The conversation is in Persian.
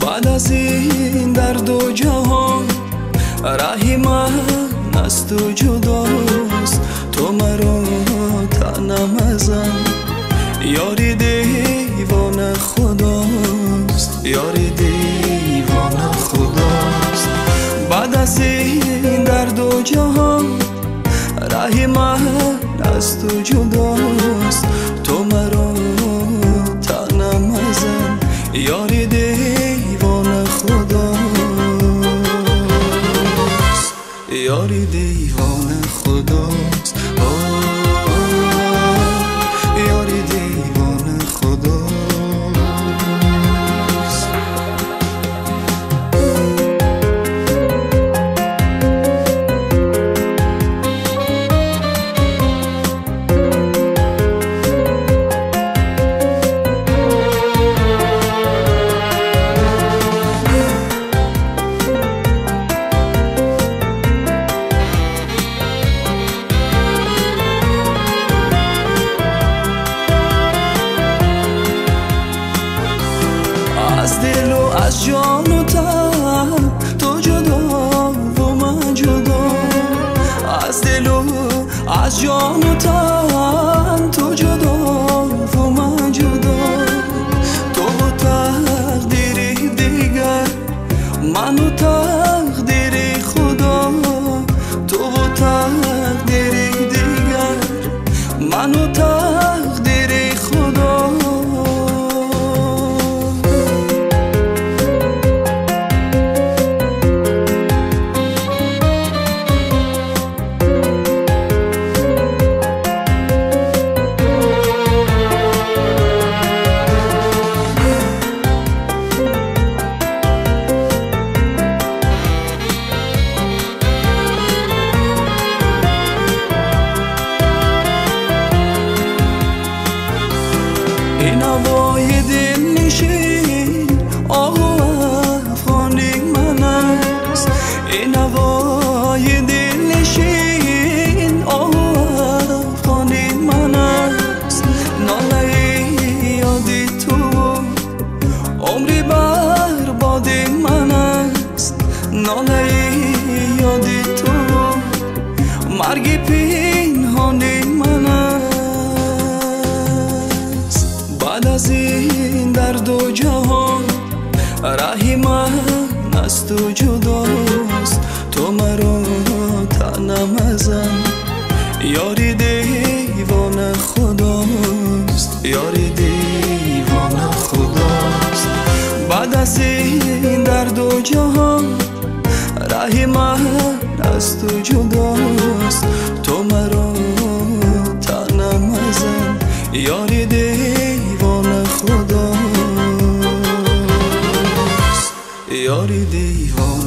بعد از این درد و جهان راهی من از تو جداست. تو مرا تنم ازم یاری دیوانه خداست، یاری دیوانه خداست. بعد از این درد و جهان راهی من از تو جداست. تو مرا تنم ازم یاری دیوانه خداست، یاری دیوانه خداست. یاری دیوانه خداست. از دل و از جان و تن تو جدا و من جدا. از دل و از جان و تن تو جدا و من جدا. تو و تقدیری دیگر، من و تقدیری خدا. تو و تقدیری دیگر، من و تقدیری خدا. این هوای دل نشین آه افغانی من است. این هوای دل نشین آه افغانی من است. ناله یادی تو عمری برباد من است. ناله یادی تو مرگ پنهانی من است. بعد از این درد و جهان راهی من از تو جداست. تو مرا تنم ازم یاری دیوانه خداست، یاری دیوانه خداست. بعد از این درد و جهان راهی من از تو جداست. تو مرا تنم ازم یاری دیوانه خداست، یاری دیوانه